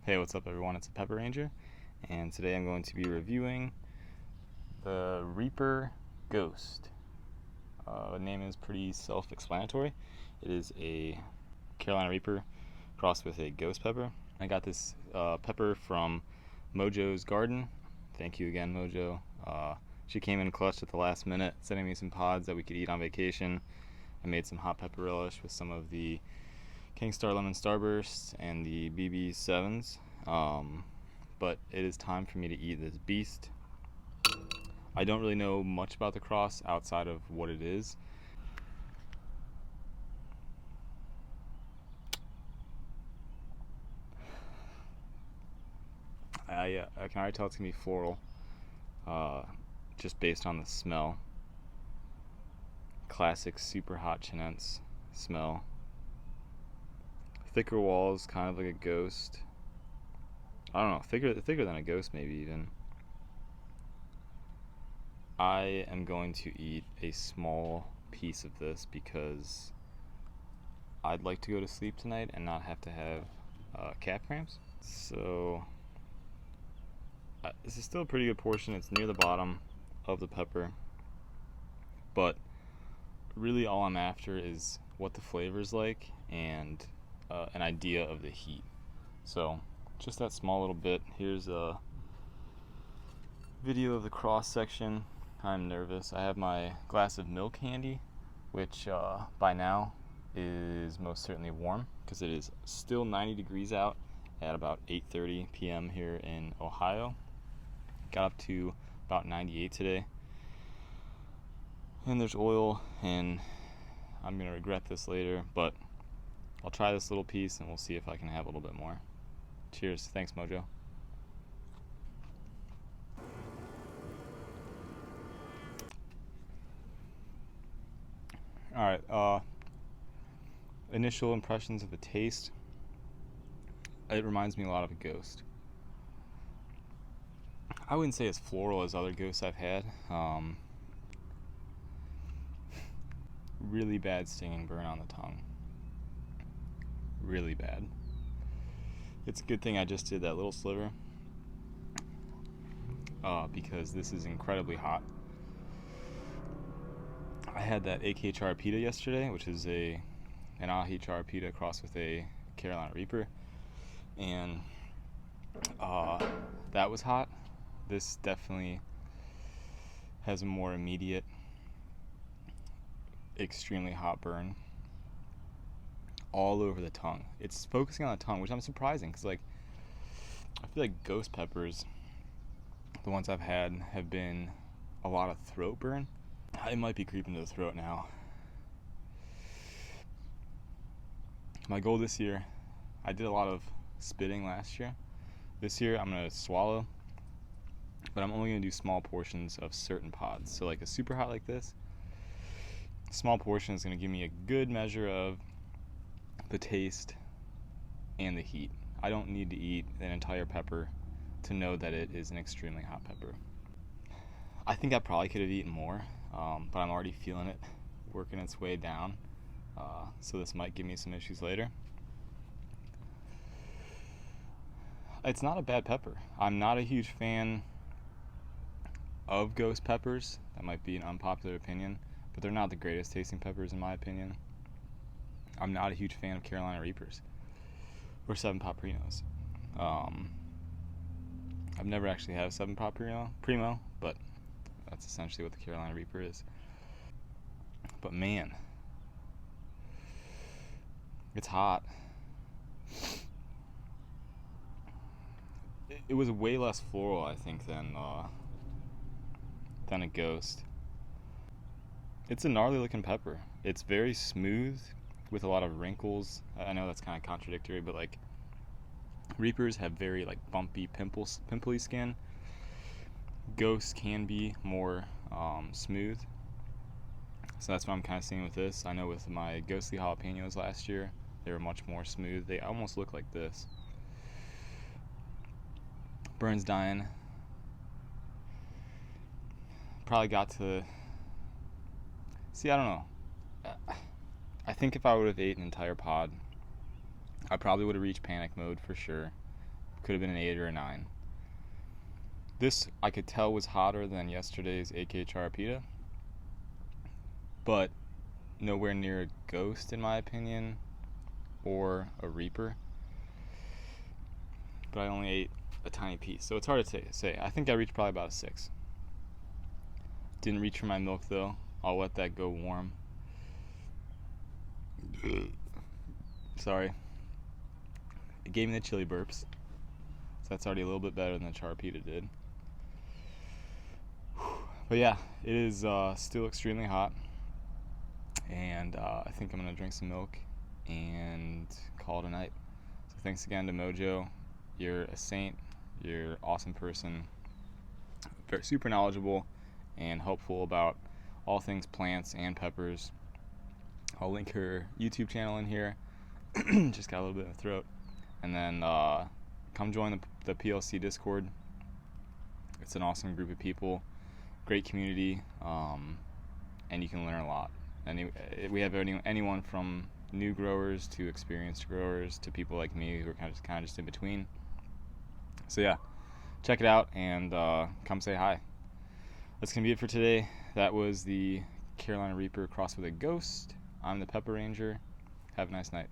Hey, what's up everyone? It's a Pepper Ranger, and today I'm going to be reviewing the Reaper Ghost. The name is pretty self-explanatory. It is a Carolina Reaper crossed with a ghost pepper. I got this pepper from Mojo's garden. Thank you again, Mojo. She came in clutch at the last minute, sending me some pods that we could eat on vacation. I made some hot pepper relish with some of the King Star Lemon Starbursts and the BB7s. But it is time for me to eat this beast. I don't really know much about the cross outside of what it is. I can already tell it's gonna be floral, just based on the smell. Classic super hot Chinense smell. Thicker walls, kind of like a ghost. I don't know, thicker than a ghost maybe even. I am going to eat a small piece of this because I'd like to go to sleep tonight and not have to have calf cramps. So this is still a pretty good portion. It's near the bottom of the pepper, but really all I'm after is what the flavor's like and an idea of the heat. So just that small little bit. Here's a video of the cross section. I'm nervous. I have my glass of milk handy, which by now is most certainly warm because it is still 90 degrees out at about 8:30 p.m. here in Ohio. Got up to about 98 today. And there's oil, and I'm gonna regret this later, but I'll try this little piece and we'll see if I can have a little bit more. Cheers. Thanks, Mojo. Alright, initial impressions of the taste. It reminds me a lot of a ghost. I wouldn't say as floral as other ghosts I've had. Really bad stinging burn on the tongue. Really bad. It's a good thing I just did that little sliver because this is incredibly hot. I had that AK Charapita yesterday, which is an Ahi Charapita crossed with a Carolina Reaper, and that was hot. This definitely has a more immediate, extremely hot burn all over the tongue. It's focusing on the tongue, which I'm surprising because I feel like ghost peppers, the ones I've had, have been a lot of throat burn. It might be creeping to the throat now. My goal this year, I did a lot of spitting last year. This year I'm going to swallow, but I'm only going to do small portions of certain pods. So like a super hot like this, small portion is going to give me a good measure of the taste and the heat. I don't need to eat an entire pepper to know that it is an extremely hot pepper. I think I probably could have eaten more, but I'm already feeling it working its way down, so this might give me some issues later. It's not a bad pepper. I'm not a huge fan of ghost peppers. That might be an unpopular opinion, but they're not the greatest tasting peppers in my opinion. I'm not a huge fan of Carolina Reapers or 7-Pot Primos. I've never actually had a 7-Pot Primo, but that's essentially what the Carolina Reaper is. But man, it's hot. It was way less floral, I think, than a ghost. It's a gnarly looking pepper. It's very smooth with a lot of wrinkles. I know that's kind of contradictory, but like Reapers have very like bumpy, pimply skin. Ghosts can be more smooth. So that's what I'm kind of seeing with this. I know with my ghostly jalapenos last year, they were much more smooth. They almost look like this. Burn's dying. Probably got to... See, I don't know. I think if I would have ate an entire pod, I probably would have reached panic mode for sure. Could have been an 8 or a 9. This I could tell was hotter than yesterday's AK Charapita, but nowhere near a Ghost in my opinion, or a Reaper. But I only ate a tiny piece, so it's hard to say. I think I reached probably about a 6. Didn't reach for my milk though. I'll let that go warm. Sorry. It gave me the chili burps, so that's already a little bit better than the Charapita did. But yeah, it is still extremely hot, and I think I'm gonna drink some milk and call it a night. So thanks again to Mojo. You're a saint. You're an awesome person. Very super knowledgeable and helpful about all things plants and peppers. I'll link her YouTube channel in here. Just got a little bit of a throat. And then come join the PLC Discord. It's an awesome group of people, great community, and you can learn a lot. We have anyone from new growers to experienced growers to people like me who are kind of just in between. So yeah, check it out and come say hi. That's gonna be it for today. That was the Carolina Reaper crossed with a Ghost. I'm the Pepper Ranger. Have a nice night.